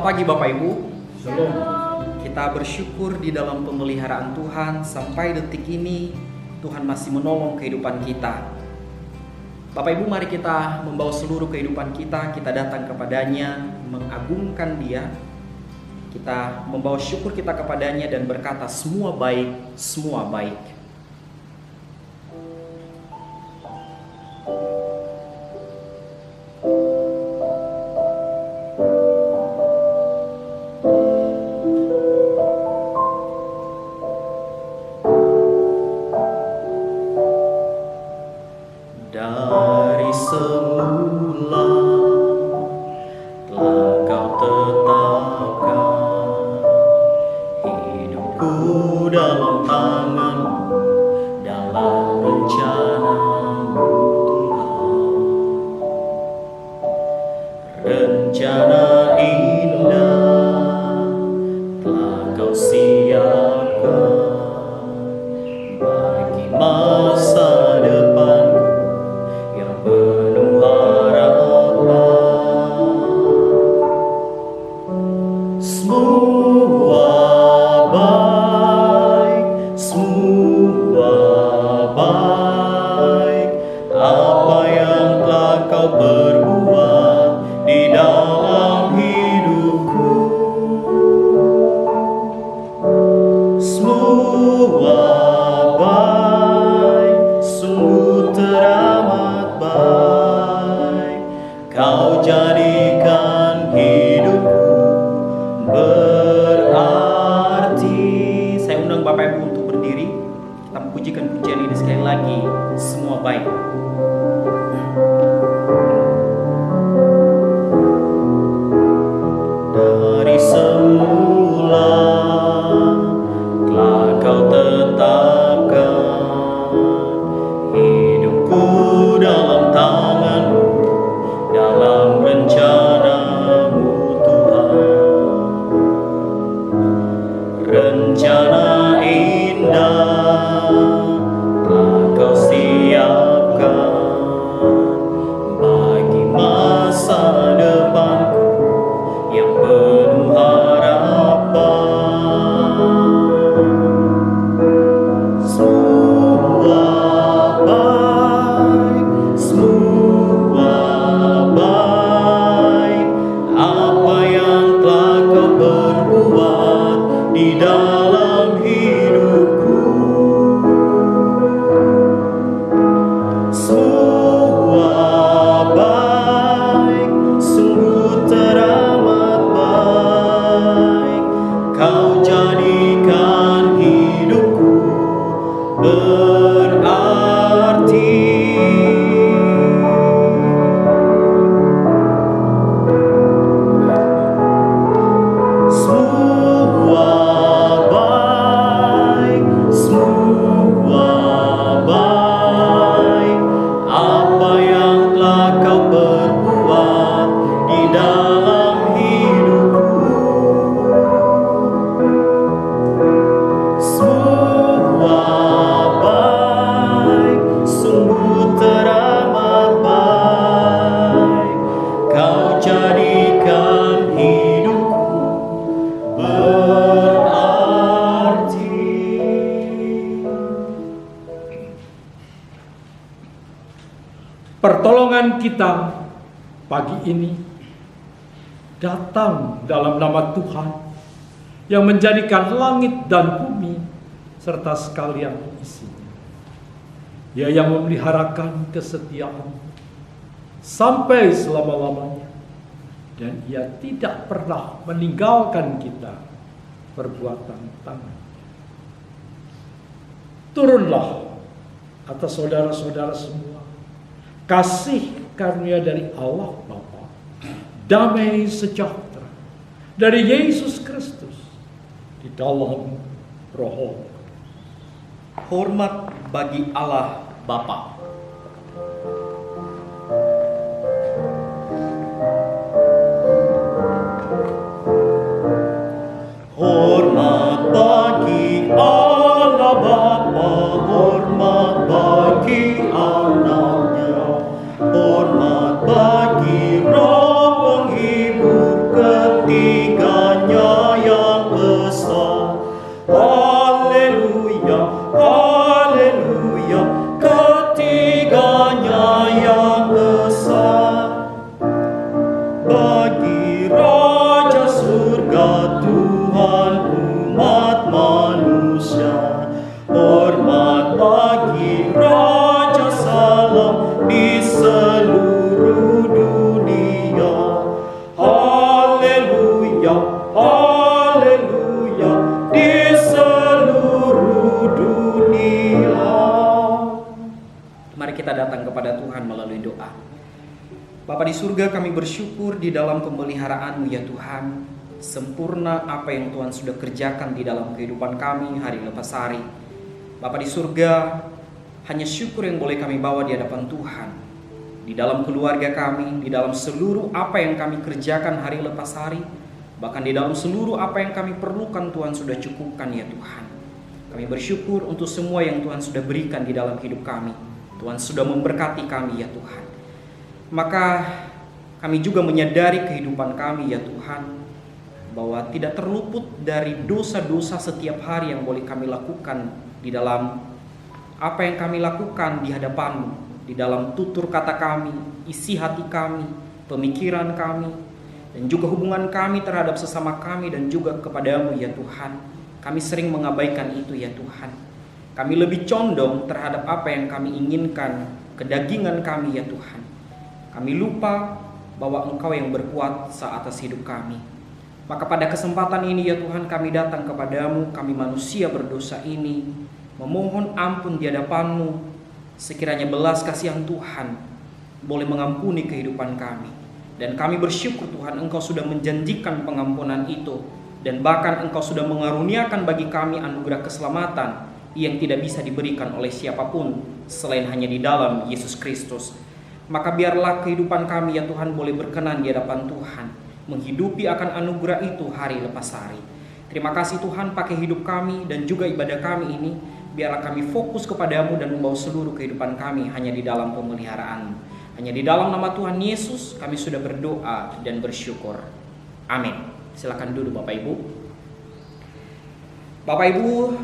Selamat pagi Bapak Ibu. Shalom. Kita bersyukur di dalam pemeliharaan Tuhan sampai detik ini Tuhan masih menolong kehidupan kita. Bapak Ibu, mari kita membawa seluruh kehidupan kita datang kepadanya, mengagungkan Dia. Kita membawa syukur kita kepadanya dan berkata semua baik, semua baik. Dari semula telah Kau tetapkan hidupku dalam tangan-Mu, dalam rencana-Mu Tuhan. Rencana indah telah Kau siapkan bagi masa depanku yang penuh harapan. Semua baik, semua baik. Apa yang telah Kau perbuat di dalam hidupku, semua baik, sungguh teramat baik. Kau jadikan hidupku berarti. Saya undang Bapak Ibu untuk berdiri. Kita pujikan pujian ini sekali lagi. Semua baik. Dari semula telah Kau tetapkan hidupku dalam tangan-Mu, dalam rencana-Mu Tuhan. Rencana indah telah Kau siapkan bagi masa depanku yang penuh harapan. Semua baik, semua baik. Apa yang telah Kau perbuat di dalam hidupku, semua baik, sungguh teramat baik. Kau jadikan hidupku berarti. Semua baik, semua baik. Apa yang telah Kau perbuat di dalam hidupku, semua baik, sungguh teramat baik. Kau jadikan hidupku berarti. Pertolongan kita pagi ini datang dalam nama Tuhan yang menjadikan langit dan bumi serta sekalian isinya. Dia yang memeliharakan kesetiaan sampai selama-lamanya, dan Ia tidak pernah meninggalkan kita perbuatan tangan. Turunlah atas saudara-saudara semua kasih karunia dari Allah Bapa, damai sejahtera dari Yesus Kristus di dalam Roh. Hormat bagi Allah Bapa. Hormat bagi Allah Bapa, hormat bagi Anaknya, hormat bagi Roh penghibur ketiga kita datang kepada Tuhan melalui doa. Bapa di surga, kami bersyukur di dalam pemeliharaan-Mu ya Tuhan. Sempurna apa yang Tuhan sudah kerjakan di dalam kehidupan kami hari lepas hari. Bapa di surga, hanya syukur yang boleh kami bawa di hadapan Tuhan. Di dalam keluarga kami, di dalam seluruh apa yang kami kerjakan hari lepas hari, bahkan di dalam seluruh apa yang kami perlukan Tuhan sudah cukupkan ya Tuhan. Kami bersyukur untuk semua yang Tuhan sudah berikan di dalam hidup kami. Tuhan sudah memberkati kami ya Tuhan. Maka kami juga menyadari kehidupan kami ya Tuhan, bahwa tidak terluput dari dosa-dosa setiap hari yang boleh kami lakukan di dalam apa yang kami lakukan di hadapan-Mu, di dalam tutur kata kami, isi hati kami, pemikiran kami, dan juga hubungan kami terhadap sesama kami dan juga kepada-Mu ya Tuhan. Kami sering mengabaikan itu ya Tuhan. Kami lebih condong terhadap apa yang kami inginkan, kedagingan kami ya Tuhan. Kami lupa bahwa Engkau yang berkuat atas hidup kami. Maka pada kesempatan ini ya Tuhan, kami datang kepada-Mu, kami manusia berdosa ini, memohon ampun di hadapan-Mu. Sekiranya belas kasihan Tuhan boleh mengampuni kehidupan kami. Dan kami bersyukur Tuhan, Engkau sudah menjanjikan pengampunan itu. Dan bahkan Engkau sudah mengaruniakan bagi kami anugerah keselamatan yang tidak bisa diberikan oleh siapapun selain hanya di dalam Yesus Kristus. Maka biarlah kehidupan kami ya Tuhan boleh berkenan di hadapan Tuhan, menghidupi akan anugerah itu hari lepas hari. Terima kasih Tuhan, pakai hidup kami dan juga ibadah kami ini, biarlah kami fokus kepada-Mu dan membawa seluruh kehidupan kami hanya di dalam pemeliharaan-Mu. Hanya di dalam nama Tuhan Yesus kami sudah berdoa dan bersyukur. Amin. Silakan duduk Bapak Ibu. Bapak Ibu,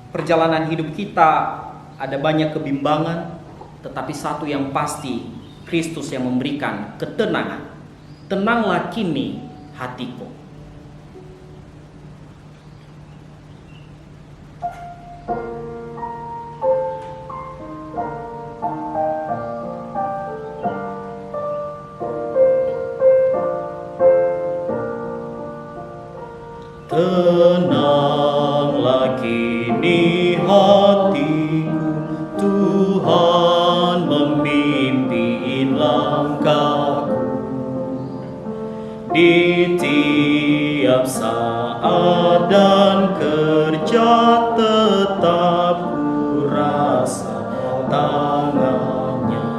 perjalanan hidup kita ada banyak kebimbangan, tetapi satu yang pasti, Kristus yang memberikan ketenangan. Tenanglah kini hatiku. Tenanglah kini hatiku, Tuhan memimpin langkahku. Di tiap saat dan kerja tetap ku rasa tangannya.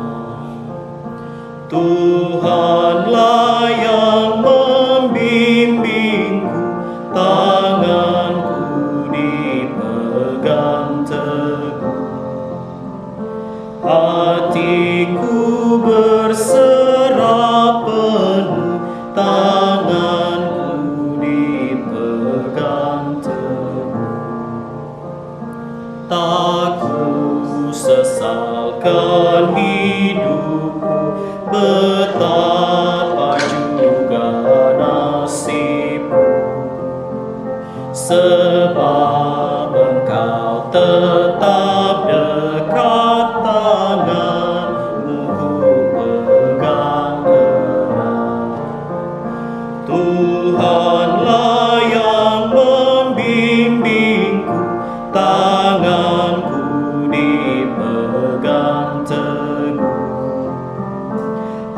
Tuhanlah yang membimbingku, tanganku dipegang teguh. Hatiku berserah penuh, tanganku dipegang teguh. Tak ku sesalkan hidupku, betapa juga nasibku. Sebab Engkau tetap dekat, tanganmu ku pegang erat. Tuhanlah yang membimbingku, tanganku dipegang teguh.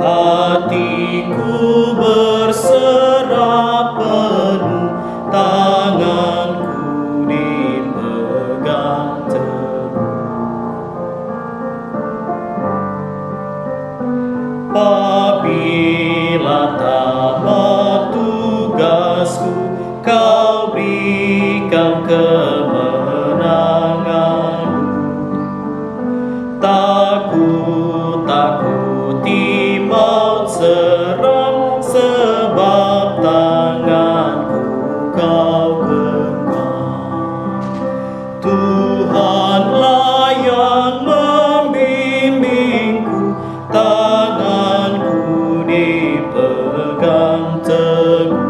Hatiku berserah penuh, tanganku dipegang teguh. Apabila tamat tugasku, Kau berikan kemenangan. Tak ku takuti maut serang, sebab tanganku Kau genggam. Tuhanlah yang membimbingku, tanganku dipegang teguh.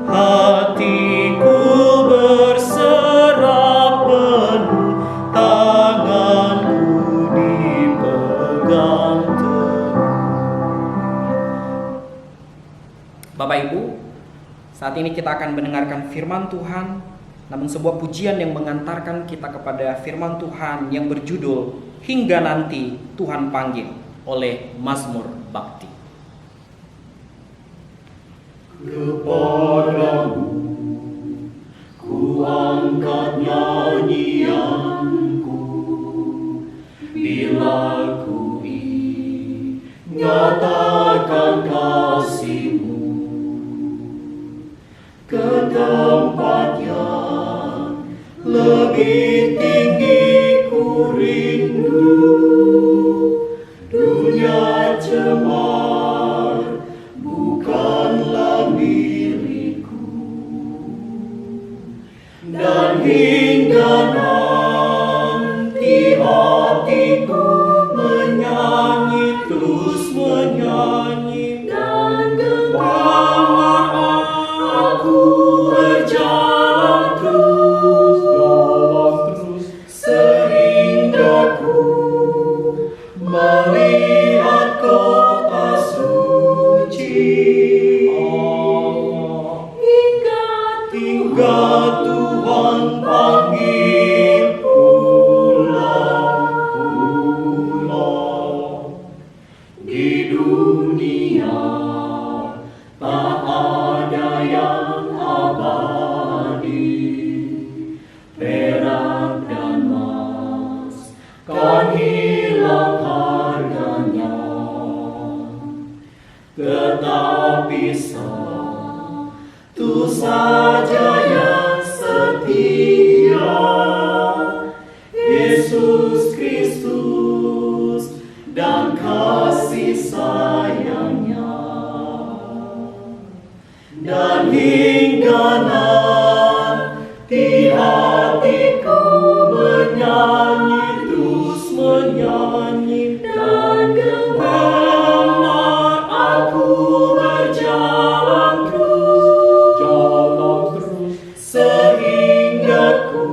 Hatiku berserah penuh, tanganku dipegang teguh. Bapak Ibu, saat ini kita akan mendengarkan firman Tuhan namun sebuah pujian yang mengantarkan kita kepada firman Tuhan yang berjudul Hingga Nanti Tuhan Panggil oleh Mazmur Bakti. Kepadamu ku angkat nyanyianku, bila ku nyatakan kasih-Mu ke tempat yang lebih tinggi. Ku rindu dunia cemar bukanlah milikku, dan hingga nanti hatiku menyanyi, terus menyanyi, dan gemar aku berjalan terus, sehingga ku melihat kota suci. Hingga Tuhan panggil pulang di dunia. Tak ada yang abadi, perak dan emas kan hilang harganya, tetapi satu saja yang setia, Yesus Kristus dan kasih sayangnya. Dan hingga nanti hatiku menyanyi, terus menyanyi, dan gemar aku berjalan terus, sehingga ku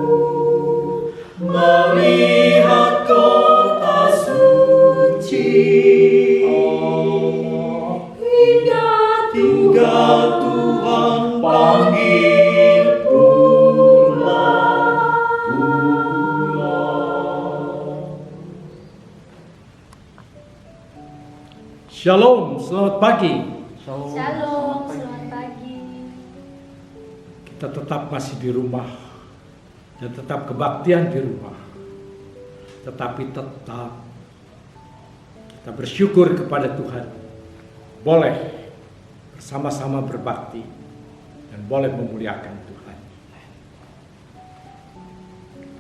melihat kota suci. Hingga Tuhan panggil pulang. Shalom, selamat pagi. Shalom, selamat pagi. Kita tetap masih di rumah dan tetap kebaktian di rumah. Tetapi tetap kita bersyukur kepada Tuhan. Boleh bersama-sama berbakti dan boleh memuliakan Tuhan.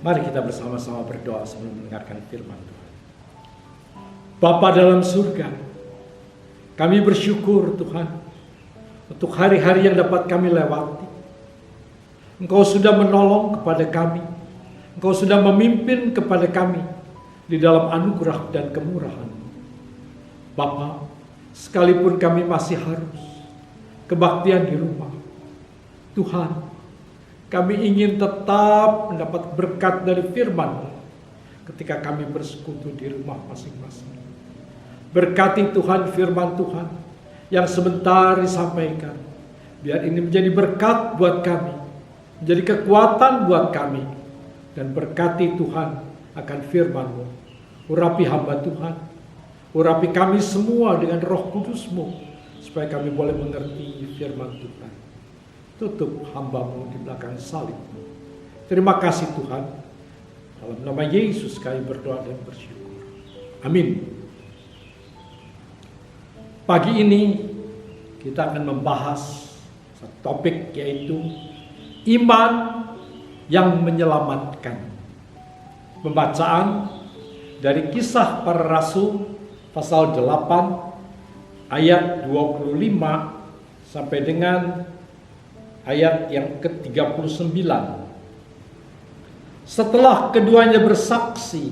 Mari kita bersama-sama berdoa sebelum mendengarkan firman Tuhan. Bapa dalam surga, kami bersyukur Tuhan untuk hari-hari yang dapat kami lewati. Engkau sudah menolong kepada kami. Engkau sudah memimpin kepada kami di dalam anugerah dan kemurahan. Bapa, sekalipun kami masih harus kebaktian di rumah, Tuhan, kami ingin tetap mendapat berkat dari firman ketika kami bersekutu di rumah masing-masing. Berkati Tuhan firman Tuhan yang sebentar disampaikan. Biar ini menjadi berkat buat kami, menjadi kekuatan buat kami. Dan berkati Tuhan akan firman-Mu. Urapi hamba Tuhan, urapi kami semua dengan Roh Kudus-Mu, supaya kami boleh mengerti firman Tuhan. Tutup hamba-Mu di belakang salib-Mu. Terima kasih Tuhan. Dalam nama Yesus kami berdoa dan bersyukur. Amin. Pagi ini kita akan membahas satu topik, yaitu iman yang menyelamatkan. Pembacaan dari Kisah Para Rasul pasal 8 ayat 25 sampai dengan ayat yang ke-39. Setelah keduanya bersaksi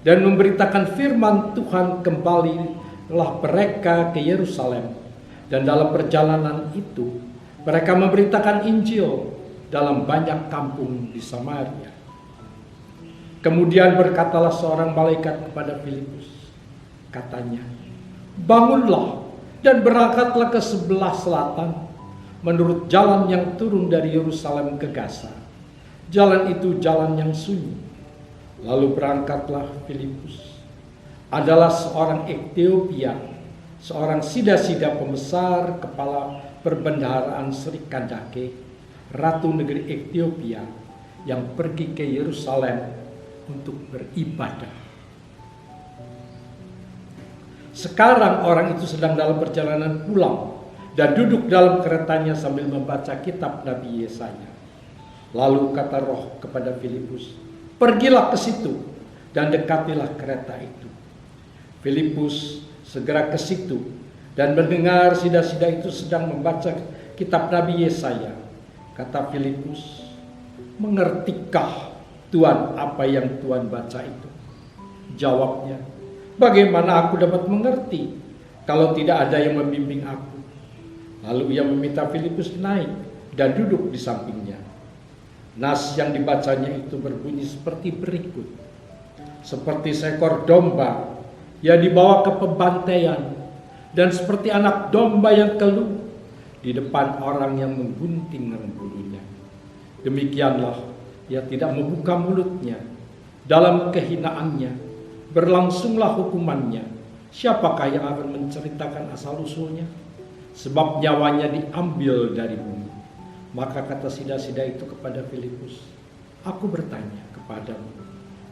dan memberitakan firman Tuhan, kembalilah mereka ke Yerusalem, dan dalam perjalanan itu mereka memberitakan Injil dalam banyak kampung di Samaria. Kemudian berkatalah seorang malaikat kepada Filipus, katanya, "Bangunlah dan berangkatlah ke sebelah selatan, menurut jalan yang turun dari Yerusalem ke Gaza. Jalan itu jalan yang sunyi. Lalu berangkatlah Filipus. Adalah seorang Ethiopia, seorang sida-sida pembesar kepala perbendaharaan Sri Kandake, ratu negeri Ethiopia yang pergi ke Yerusalem untuk beribadah. Sekarang orang itu sedang dalam perjalanan pulang dan duduk dalam keretanya sambil membaca kitab Nabi Yesaya. Lalu kata Roh kepada Filipus, "Pergilah ke situ dan dekatilah kereta itu." Filipus segera ke situ dan mendengar sida-sida itu sedang membaca kitab Nabi Yesaya. Kata Filipus, "Mengertikah Tuhan apa yang Tuhan baca itu?" Jawabnya, "Bagaimana aku dapat mengerti kalau tidak ada yang membimbing aku?" Lalu ia meminta Filipus naik dan duduk di sampingnya. Nas yang dibacanya itu berbunyi seperti berikut. Seperti seekor domba yang dibawa ke pembantaian, dan seperti anak domba yang keluh di depan orang yang menggunting bulunya. Demikianlah ia tidak membuka mulutnya. Dalam kehinaannya berlangsunglah hukumannya. Siapakah yang akan menceritakan asal-usulnya? Sebab nyawanya diambil dari bumi. Maka kata sida-sida itu kepada Filipus, "Aku bertanya kepadamu,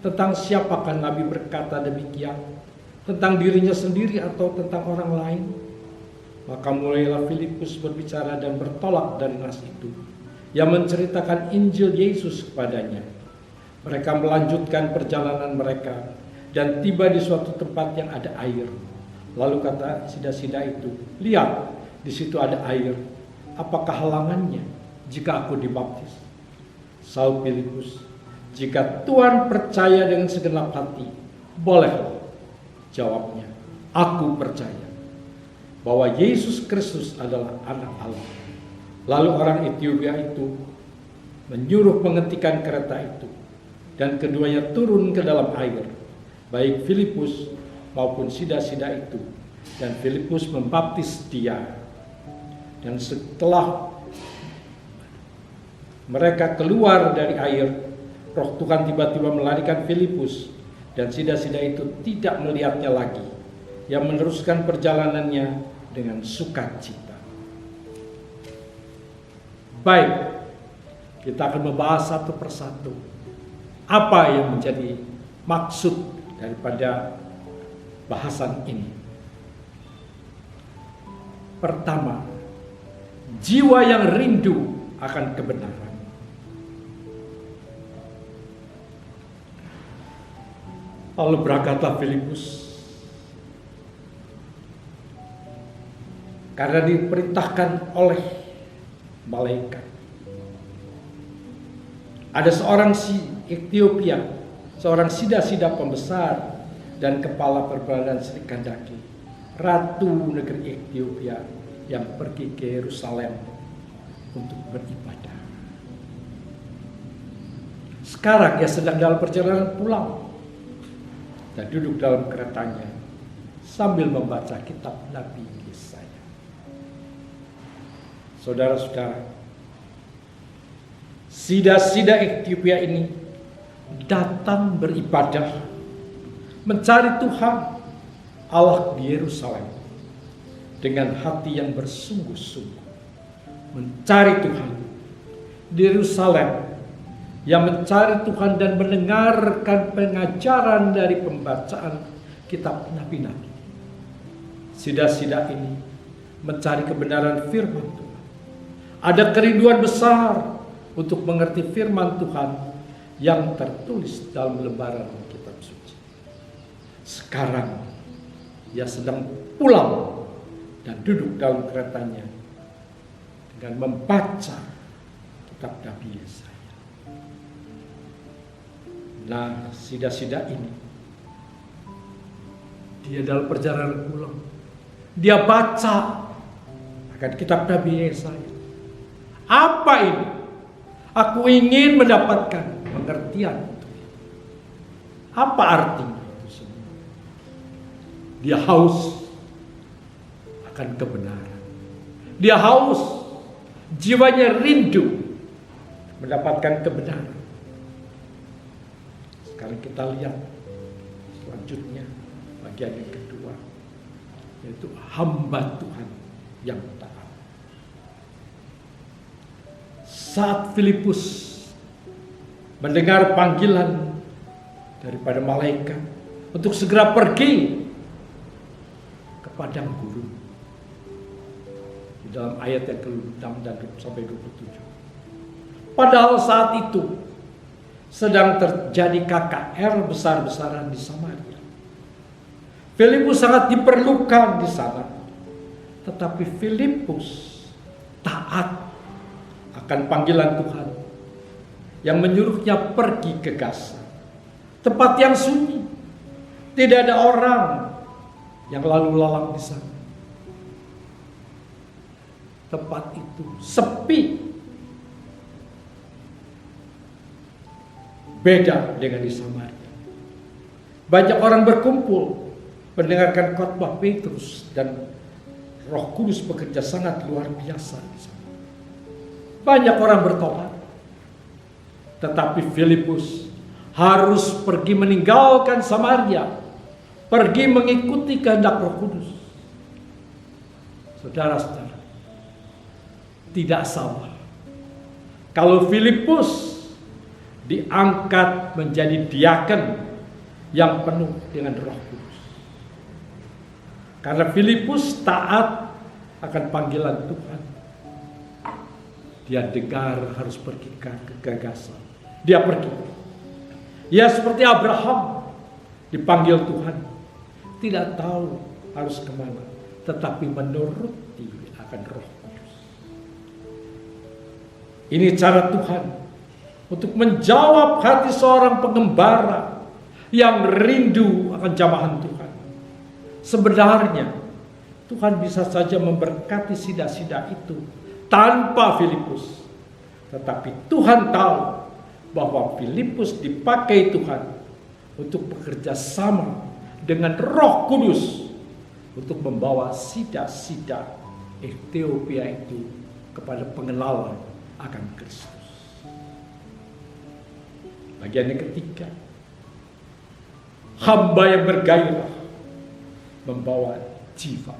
tentang siapakah Nabi berkata demikian? Tentang dirinya sendiri atau tentang orang lain?" Maka mulailah Filipus berbicara dan bertolak dari nas itu, yang menceritakan Injil Yesus kepadanya. Mereka melanjutkan perjalanan mereka dan tiba di suatu tempat yang ada air. Lalu kata sida-sida itu, "Lihat, di situ ada air. Apakah halangannya jika aku dibaptis?" Saul Filipus, "Jika Tuhan percaya dengan segenap hati, bolehlah." Jawabnya, "Aku percaya bahwa Yesus Kristus adalah anak Allah." Lalu orang Ethiopia itu menyuruh menghentikan kereta itu, dan keduanya turun ke dalam air, baik Filipus maupun sida-sida itu, dan Filipus membaptis dia. Dan setelah mereka keluar dari air, Roh Tuhan tiba-tiba melarikan Filipus, dan sida-sida itu tidak melihatnya lagi. Yang meneruskan perjalanannya dengan sukacita. Baik, kita akan membahas satu persatu apa yang menjadi maksud daripada bahasan ini. Pertama, jiwa yang rindu akan kebenaran. Lalu berangkatlah Filipus karena diperintahkan oleh malaikat. Ada seorang Ethiopia, seorang sida-sida pembesar dan kepala perbendaharaan Sri Kandake, ratu negeri Ethiopia yang pergi ke Yerusalem untuk beribadah. Sekarang ia sedang dalam perjalanan pulang dan duduk dalam keretanya sambil membaca kitab Nabi Yesaya. Saudara-saudara, sida-sida Ethiopia ini datang beribadah, mencari Tuhan Allah di Yerusalem dengan hati yang bersungguh-sungguh. Mencari Tuhan di Yerusalem, yang mencari Tuhan dan mendengarkan pengajaran dari pembacaan kitab Nabi-Nabi. Sida-sida ini mencari kebenaran firman Tuhan. Ada kerinduan besar untuk mengerti firman Tuhan yang tertulis dalam lembaran kitab suci. Sekarang ia sedang pulang dan duduk dalam keretanya dengan membaca kitab Nabi Yesaya. Nah, sida-sida ini, dia dalam perjalanan pulang, dia baca akan kitab Nabi Yesaya. Apa ini? Aku ingin mendapatkan pengertian itu. Apa artinya itu semua? Dia haus akan kebenaran. Dia haus, jiwanya rindu mendapatkan kebenaran. Sekarang kita lihat selanjutnya bagian yang kedua, yaitu hamba Tuhan yang taat. Saat Filipus mendengar panggilan daripada malaikat untuk segera pergi ke padang gurun, di dalam ayat yang ke-6 dan sampai 27. Padahal saat itu sedang terjadi KKR besar-besaran di Samaria. Filipus sangat diperlukan di sana. Tetapi Filipus taat akan panggilan Tuhan yang menyuruhnya pergi ke Gaza, tempat yang sunyi. Tidak ada orang yang lalu lalang di sana. Tempat itu sepi. Beda dengan di Samaria. Banyak orang berkumpul mendengarkan khotbah Petrus dan Roh Kudus bekerja sangat luar biasa di sana. Banyak orang bertobat. Tetapi Filipus harus pergi meninggalkan Samaria, pergi mengikuti kehendak Roh Kudus. Saudara-saudara, tidak salah kalau Filipus diangkat menjadi diaken yang penuh dengan Roh Kudus. Karena Filipus taat akan panggilan Tuhan. Dia dengar harus pergi ke Gaza. Dia pergi. Ya seperti Abraham dipanggil Tuhan. Tidak tahu harus kemana. Tetapi menuruti akan Roh Kudus. Ini cara Tuhan untuk menjawab hati seorang pengembara yang rindu akan jamahan Tuhan. Sebenarnya Tuhan bisa saja memberkati sida-sida itu tanpa Filipus. Tetapi Tuhan tahu bahwa Filipus dipakai Tuhan untuk bekerja sama dengan Roh Kudus untuk membawa sida-sida Ethiopia itu kepada pengenalan akan Kristus. Bagian yang ketiga, hamba yang bergairah membawa jiwa.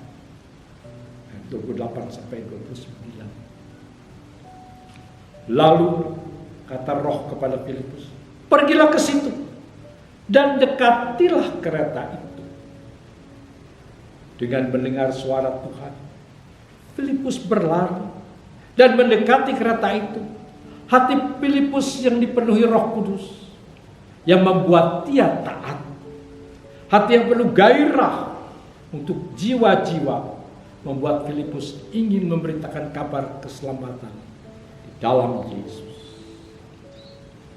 28 sampai 29. Lalu kata Roh kepada Filipus, pergilah ke situ dan dekatilah kereta itu. Dengan mendengar suara Tuhan, Filipus berlari dan mendekati kereta itu. Hati Filipus yang dipenuhi Roh Kudus yang membuat dia taat. Hati yang penuh gairah untuk jiwa-jiwa membuat Filipus ingin memberitakan kabar keselamatan di dalam Yesus.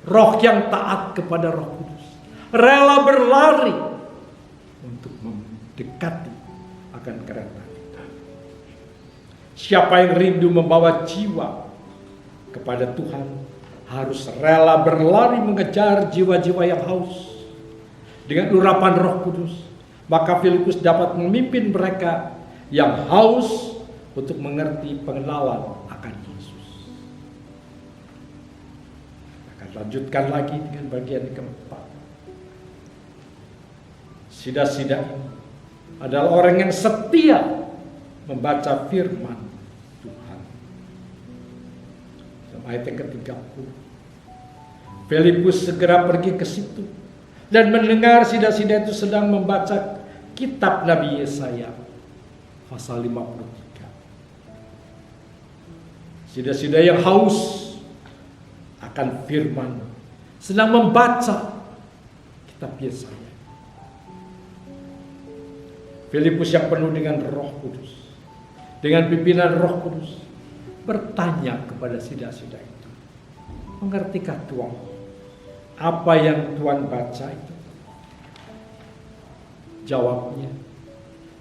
Roh yang taat kepada Roh Kudus rela berlari untuk mendekati akan kereta kita. Siapa yang rindu membawa jiwa kepada Tuhan harus rela berlari mengejar jiwa-jiwa yang haus. Dengan urapan Roh Kudus, maka Filipus dapat memimpin mereka yang haus untuk mengerti pengenalan akan Yesus. Akan lanjutkan lagi dengan bagian keempat. Sida-sida ini adalah orang yang setia membaca firman Tuhan. Dalam ayat yang ke-30, Filipus segera pergi ke situ dan mendengar sida-sida itu sedang membaca kitab Nabi Yesaya pasal 53. Sida-sida yang haus akan firman sedang membaca kitab Yesaya. Filipus yang penuh dengan Roh Kudus, dengan pimpinan Roh Kudus, bertanya kepada sida-sida itu, mengertikah Tuhan apa yang Tuhan baca itu? Jawabnya,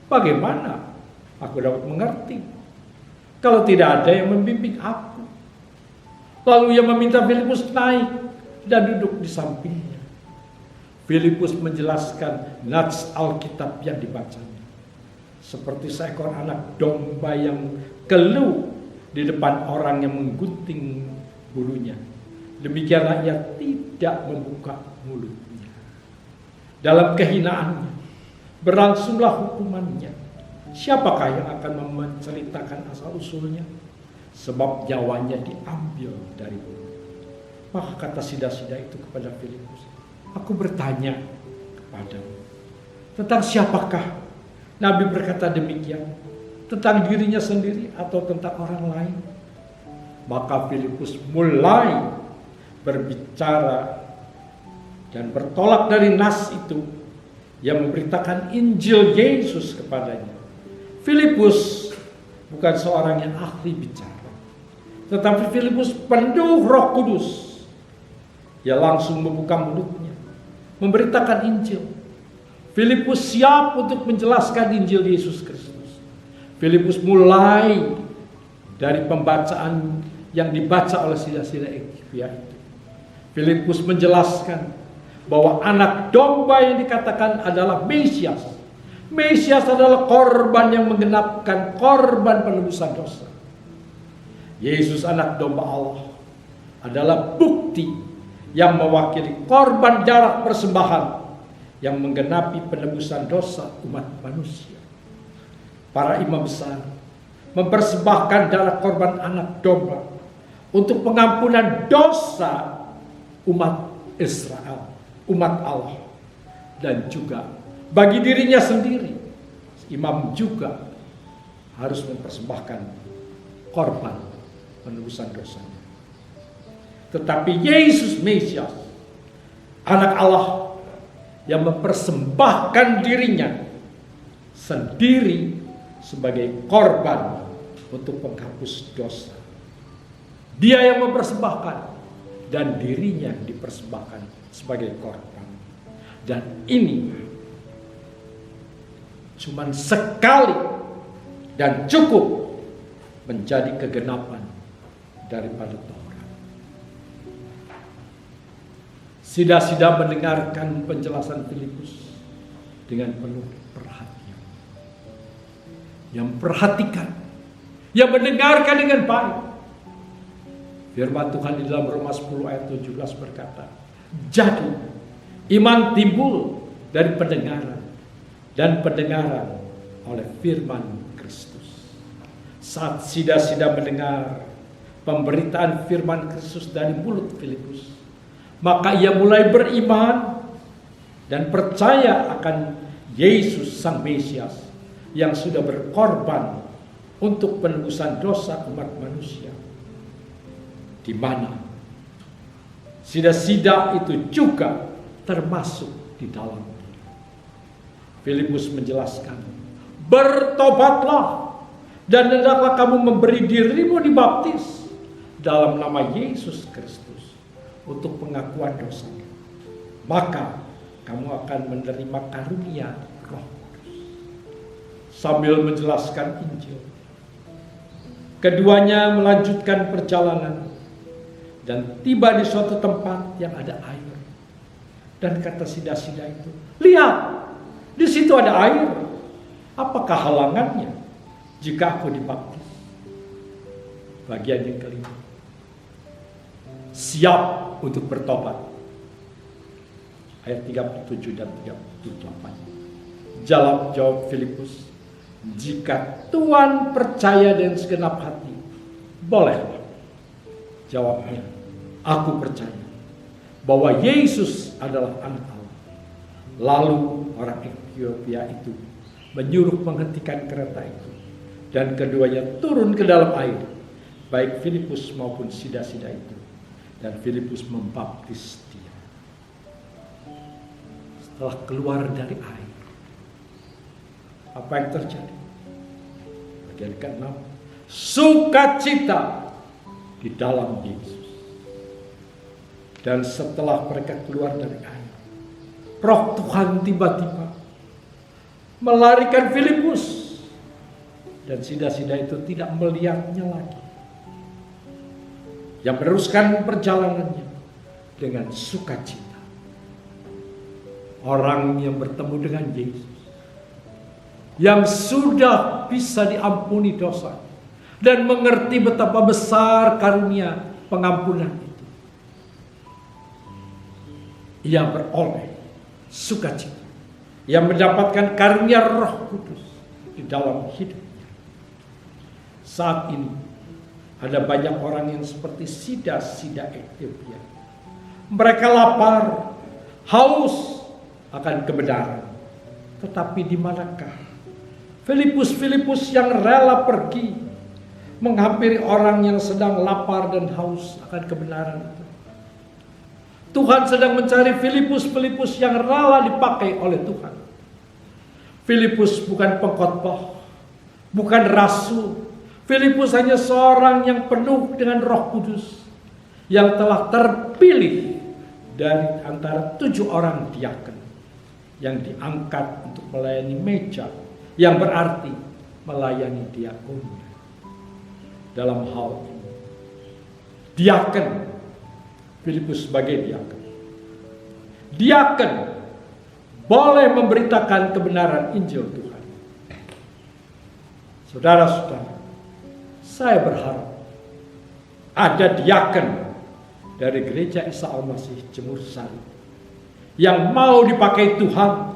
bagaimana aku dapat mengerti kalau tidak ada yang membimbing aku? Lalu ia meminta Filipus naik dan duduk di sampingnya. Filipus menjelaskan nats Alkitab yang dibacanya. Seperti seekor anak domba yang keluh di depan orang yang menggunting bulunya. Demikianlah ia tidak membuka mulutnya. dalam kehinaannya, berlangsunglah hukumannya. Siapakah yang akan menceritakan asal-usulnya? Sebab nyawanya diambil dari bumi. Maka kata sida-sida itu kepada Filipus, aku bertanya kepadamu, tentang siapakah? Nabi berkata demikian, tentang dirinya sendiri atau tentang orang lain? Maka Filipus mulai berbicara dan bertolak dari nas itu yang memberitakan Injil Yesus kepadanya. Filipus bukan seorang yang ahli bicara, tetapi Filipus penuh Roh Kudus. Ia langsung membuka mulutnya, memberitakan Injil. Filipus siap untuk menjelaskan Injil Yesus Kristus. Filipus mulai dari pembacaan yang dibaca oleh sida-sida Etiopia itu. Filipus menjelaskan bahwa anak domba yang dikatakan adalah Mesias. Mesias adalah korban yang menggenapkan korban penebusan dosa. Yesus anak domba Allah adalah bukti yang mewakili korban darah persembahan yang menggenapi penebusan dosa umat manusia. Para imam besar mempersembahkan darah korban anak domba untuk pengampunan dosa umat Israel, umat Allah, dan juga bagi dirinya sendiri. Imam juga harus mempersembahkan korban penebusan dosanya. Tetapi Yesus Mesias, anak Allah yang mempersembahkan dirinya sendiri sebagai korban untuk penghapus dosa. Dia yang mempersembahkan dan dirinya dipersembahkan sebagai korban. Dan ini cuman sekali dan cukup menjadi kegenapan daripada Taurat. Sida-sida mendengarkan penjelasan Filipus dengan penuh perhatian. Yang memperhatikan, yang mendengarkan dengan baik. Firman Tuhan di dalam Roma 10 ayat 17 berkata, jadi iman timbul dari pendengaran, dan pendengaran oleh firman Kristus. Saat sida-sida mendengar pemberitaan firman Kristus dari mulut Filipus, maka ia mulai beriman dan percaya akan Yesus Sang Mesias yang sudah berkorban untuk penebusan dosa umat manusia. Di mana sida-sida itu juga termasuk di dalam. Filipus menjelaskan, bertobatlah dan hendaklah kamu memberi dirimu dibaptis dalam nama Yesus Kristus untuk pengakuan dosa. Maka kamu akan menerima karunia Roh Kudus. Sambil menjelaskan Injil, keduanya melanjutkan perjalanan dan tiba di suatu tempat yang ada air. Dan kata sida-sida itu, lihat, di situ ada air. Apakah halangannya jika aku dibaptis? Bagian yang kelima, siap untuk bertobat. Ayat 37 dan 38. Jawab Filipus, jika Tuhan percaya dengan segenap hati, bolehlah. Jawabnya, aku percaya bahwa Yesus adalah anak Allah. Lalu orang Etiopia itu menyuruh menghentikan kereta itu, dan keduanya turun ke dalam air, baik Filipus maupun sida-sida itu, dan Filipus membaptis dia. Setelah keluar dari air, apa yang terjadi? Bagian ke-6, sukacita di dalam Yesus. Dan setelah mereka keluar dari air, Roh Tuhan tiba-tiba melarikan Filipus, dan sida-sida itu tidak melihatnya lagi. Yang meneruskan perjalanannya dengan sukacita. Orang yang bertemu dengan Yesus, yang sudah bisa diampuni dosa dan mengerti betapa besar karunia pengampunan itu, ia beroleh sukacita, yang mendapatkan karunia Roh Kudus di dalam hidupnya. Saat ini ada banyak orang yang seperti sida-sida Ethiopia. Mereka lapar, haus akan kebenaran. Tetapi di manakah Filipus yang rela pergi menghampiri orang yang sedang lapar dan haus akan kebenaran itu? Tuhan sedang mencari Filipus yang rela dipakai oleh Tuhan. Filipus bukan pengkhotbah, bukan rasul. Filipus hanya seorang yang penuh dengan Roh Kudus, yang telah terpilih dari antara 7 orang diaken yang diangkat untuk melayani meja, yang berarti melayani diakonnya. Dalam hal ini, diaken, Filipus sebagai diaken. Diaken boleh memberitakan kebenaran Injil Tuhan. Saudara-saudara, saya berharap ada diaken dari Gereja Isa Al-Masih Jemur Sari yang mau dipakai Tuhan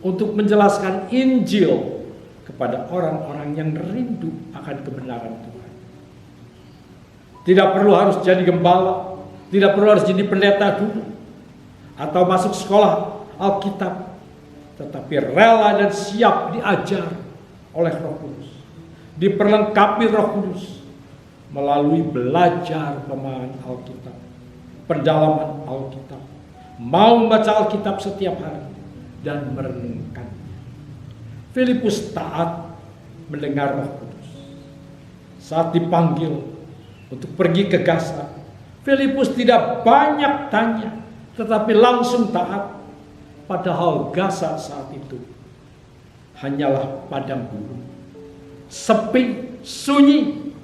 untuk menjelaskan Injil kepada orang-orang yang rindu akan kebenaran Tuhan. Tidak perlu harus jadi gembala, tidak perlu harus jadi pendeta dulu, atau masuk sekolah Alkitab, tetapi rela dan siap diajar oleh Roh Kudus, diperlengkapi Roh Kudus melalui belajar pemahaman Alkitab, pendalaman Alkitab, mau membaca Alkitab setiap hari dan merenungkannya. Filipus taat mendengar Roh Kudus. Saat dipanggil untuk pergi ke Gaza, Filipus tidak banyak tanya, tetapi langsung taat. Padahal Gaza saat itu hanyalah padang gurun, sepi, sunyi.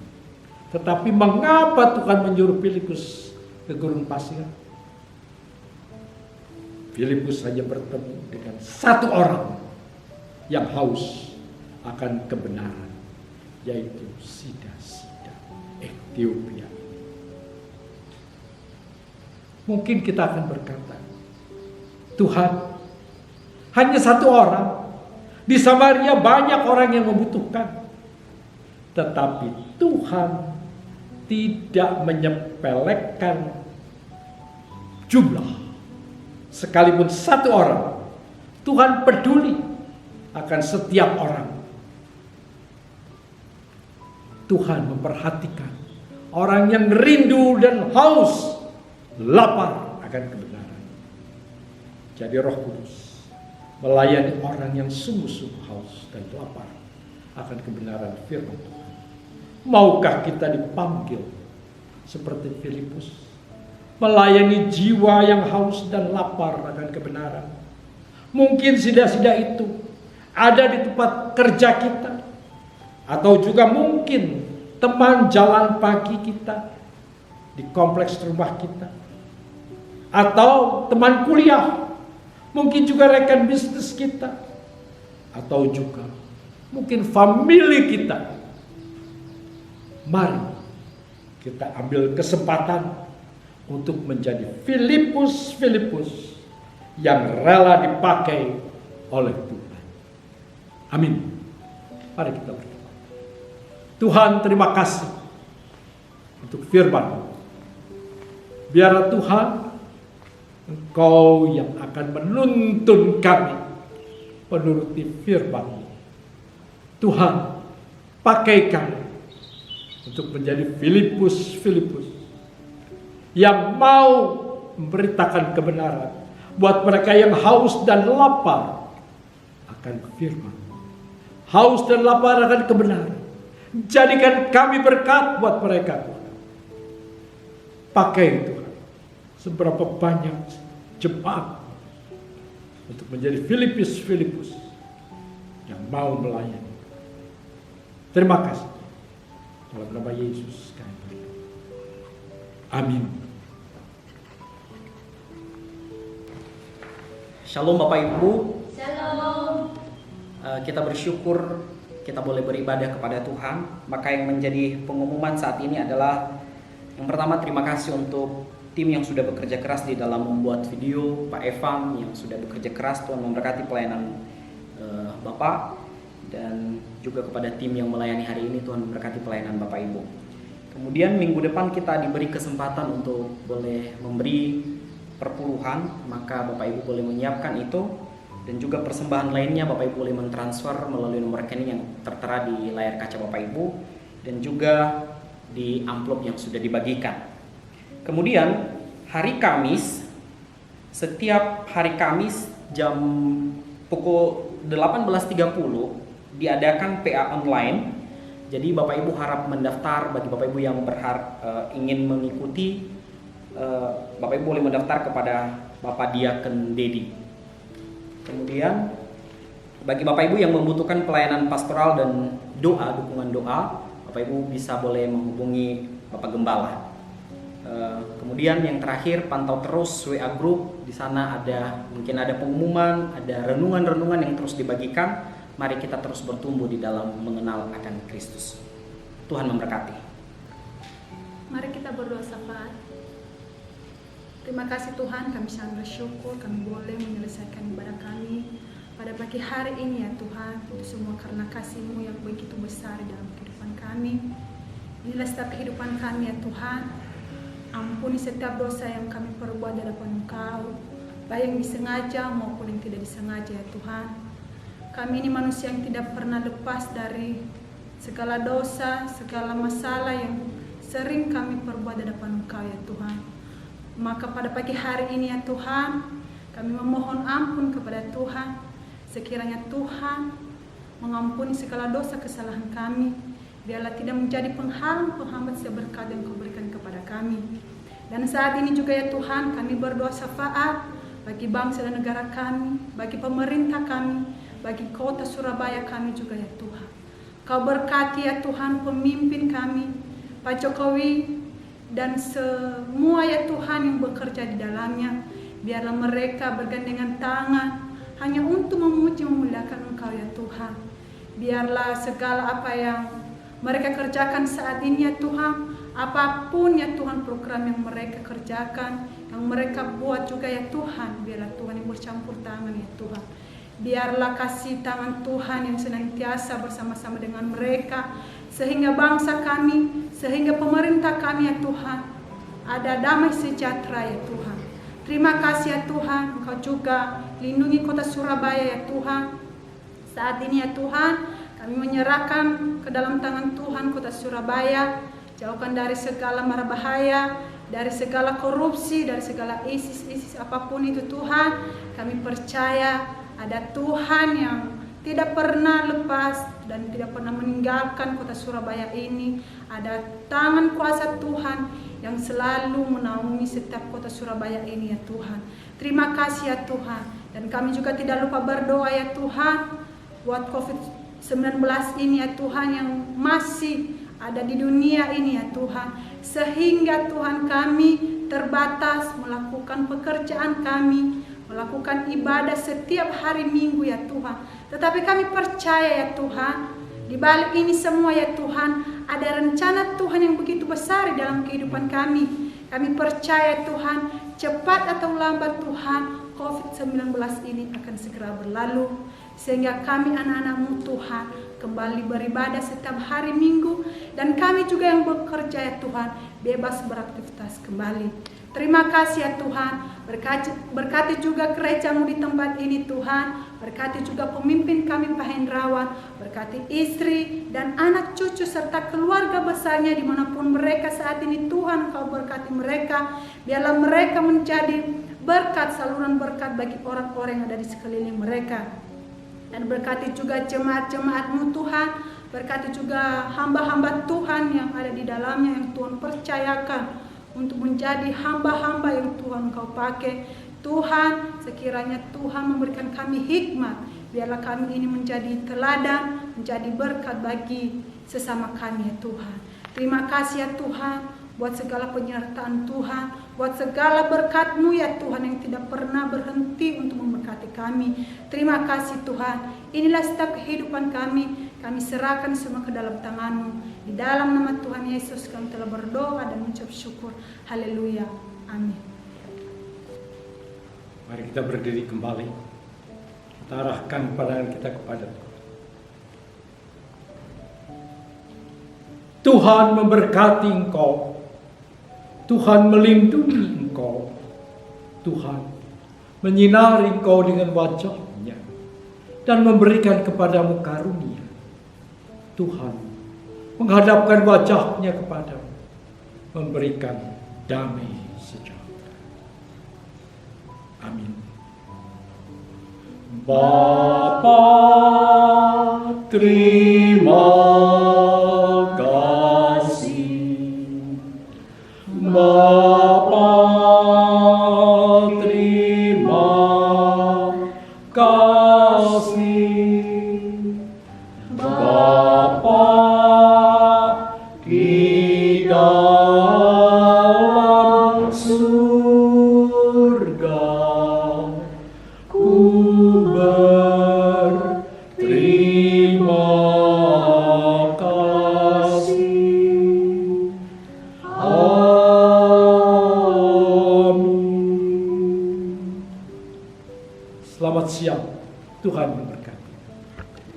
Tetapi mengapa Tuhan menyuruh Filipus ke gurun pasir? Filipus hanya bertemu dengan satu orang yang haus akan kebenaran, yaitu sida-sida Ethiopia. Mungkin kita akan berkata, Tuhan, hanya satu orang. Di Samaria banyak orang yang membutuhkan. Tetapi Tuhan tidak menyepelekan jumlah. Sekalipun satu orang, Tuhan peduli akan setiap orang. Tuhan memperhatikan orang yang rindu dan haus, lapar akan kebenaran. Jadi Roh Kudus melayani orang yang sungguh-sungguh haus dan lapar akan kebenaran firman Tuhan. Maukah kita dipanggil seperti Filipus, melayani jiwa yang haus dan lapar akan kebenaran? Mungkin sida-sida itu ada di tempat kerja kita, atau juga mungkin teman jalan pagi kita di kompleks rumah kita, atau teman kuliah, mungkin juga rekan bisnis kita, atau juga mungkin famili kita. Mari kita ambil kesempatan untuk menjadi Filipus yang rela dipakai oleh Tuhan. Amin. Mari kita berdoa. Tuhan, terima kasih untuk firman. Biarlah Tuhan, Engkau yang akan menuntun kami menuruti firman. Tuhan, pakai kami untuk menjadi Filipus yang mau memberitakan kebenaran buat mereka yang haus dan lapar akan firman. Haus dan lapar akan kebenaran. Jadikan kami berkat buat mereka. Pakai Tuhan seberapa banyak jemaat untuk menjadi Filipus yang mau melayani. Terima kasih. Dalam nama Yesus kami berdoa. Amin. Shalom Bapak Ibu. Shalom. Kita bersyukur kita boleh beribadah kepada Tuhan. Maka yang menjadi pengumuman saat ini adalah yang pertama, terima kasih untuk tim yang sudah bekerja keras di dalam membuat video, Pak Evan yang sudah bekerja keras. Tuhan memberkati pelayanan Bapak, dan juga kepada tim yang melayani hari ini, Tuhan memberkati pelayanan Bapak Ibu. Kemudian minggu depan kita diberi kesempatan untuk boleh memberi perpuluhan, maka Bapak Ibu boleh menyiapkan itu, dan juga persembahan lainnya Bapak Ibu boleh mentransfer melalui nomor rekening yang tertera di layar kaca Bapak Ibu, dan juga di amplop yang sudah dibagikan. Kemudian hari Kamis, setiap hari Kamis jam pukul 18.30 diadakan PA online. Jadi Bapak Ibu harap mendaftar. Bagi Bapak Ibu yang ingin mengikuti, Bapak Ibu boleh mendaftar kepada Bapak Diaken Dedi. Kemudian bagi Bapak Ibu yang membutuhkan pelayanan pastoral dan dukungan doa, Bapak Ibu bisa boleh menghubungi Bapak Gembala. Kemudian yang terakhir, pantau terus WA Group. Di sana mungkin ada pengumuman, ada renungan-renungan yang terus dibagikan. Mari kita terus bertumbuh di dalam mengenal akan Kristus. Tuhan memberkati. Mari kita berdoa syafaat. Terima kasih Tuhan, kami sangat bersyukur kami boleh menyelesaikan ibadah kami pada pagi hari ini ya Tuhan. Itu semua karena kasih-Mu yang begitu besar dalam kehidupan kami. Inilah setiap kehidupan kami ya Tuhan. Ampuni setiap dosa yang kami perbuat di hadapan Engkau, baik yang disengaja maupun yang tidak disengaja ya Tuhan. Kami ini manusia yang tidak pernah lepas dari segala dosa, segala masalah yang sering kami perbuat di hadapan Engkau ya Tuhan. Maka pada pagi hari ini ya Tuhan, kami memohon ampun kepada Tuhan. Sekiranya Tuhan mengampuni segala dosa kesalahan kami, biarlah tidak menjadi penghambat seberkat yang Kau berikan kepada kami. Dan saat ini juga ya Tuhan, kami berdoa syafaat bagi bangsa dan negara kami, bagi pemerintah kami, bagi kota Surabaya kami juga ya Tuhan. Kau berkati ya Tuhan pemimpin kami, Pak Jokowi, dan semua ya Tuhan yang bekerja di dalamnya. Biarlah mereka bergandengan tangan hanya untuk memuji memuliakan Engkau ya Tuhan. Biarlah segala apa yang mereka kerjakan saat ini ya Tuhan, apapun ya Tuhan program yang mereka kerjakan, yang mereka buat juga ya Tuhan, biarlah Tuhan yang bercampur tangan ya Tuhan. Biarlah kasih tangan Tuhan yang senantiasa bersama-sama dengan mereka, sehingga bangsa kami, sehingga pemerintah kami ya Tuhan, ada damai sejahtera ya Tuhan. Terima kasih ya Tuhan, Engkau juga lindungi kota Surabaya ya Tuhan. Saat ini ya Tuhan, kami menyerahkan ke dalam tangan Tuhan kota Surabaya. Jauhkan dari segala mara bahaya, dari segala korupsi, dari segala ISIS apapun itu Tuhan. Kami percaya ada Tuhan yang tidak pernah lepas dan tidak pernah meninggalkan kota Surabaya ini. Ada tangan kuasa Tuhan yang selalu menaungi setiap kota Surabaya ini ya Tuhan. Terima kasih ya Tuhan. Dan kami juga tidak lupa berdoa ya Tuhan buat COVID-19 ini ya Tuhan, yang masih ada di dunia ini ya Tuhan. Sehingga Tuhan kami terbatas melakukan pekerjaan kami, melakukan ibadah setiap hari Minggu ya Tuhan. Tetapi kami percaya ya Tuhan, di balik ini semua ya Tuhan, ada rencana Tuhan yang begitu besar di dalam kehidupan kami. Kami percaya Tuhan, cepat atau lambat Tuhan, COVID-19 ini akan segera berlalu. Sehingga kami anak-anak-Mu Tuhan kembali beribadah setiap hari Minggu. Dan kami juga yang bekerja ya Tuhan, bebas beraktivitas kembali. Terima kasih ya Tuhan, berkati juga gereja-Mu di tempat ini Tuhan. Berkati juga pemimpin kami Pak Hendrawan, berkati istri dan anak cucu serta keluarga besarnya dimanapun mereka saat ini Tuhan. Kau berkati mereka, biarlah mereka menjadi berkat, saluran berkat bagi orang-orang yang ada di sekeliling mereka. Dan berkati juga jemaat-jemaat-Mu Tuhan, berkati juga hamba-hamba Tuhan yang ada di dalamnya yang Tuhan percayakan untuk menjadi hamba-hamba yang Tuhan Kau pakai. Tuhan, sekiranya Tuhan memberikan kami hikmat, biarlah kami ini menjadi teladan, menjadi berkat bagi sesama kami ya Tuhan. Terima kasih ya Tuhan buat segala penyertaan Tuhan, buat segala berkat-Mu ya Tuhan yang tidak pernah berhenti untuk memberkati kami. Terima kasih Tuhan. Inilah setiap kehidupan kami serahkan semua ke dalam tangan-Mu. Di dalam nama Tuhan Yesus kami telah berdoa dan mengucap syukur. Haleluya. Amin. Mari kita berdiri kembali. Kita arahkan pandangan kita kepada Tuhan. Tuhan memberkati engkau. Tuhan melindungi engkau. Tuhan menyinari engkau dengan wajah-Nya dan memberikan kepadamu karunia. Tuhan menghadapkan wajah-Nya kepadamu, memberikan damai sejahtera. Amin. Bapa, terima kasih. Bapa, terima kasih. Bapa di dalam surga, ku berterima kasih. Amin. Selamat siang, Tuhan memberkati.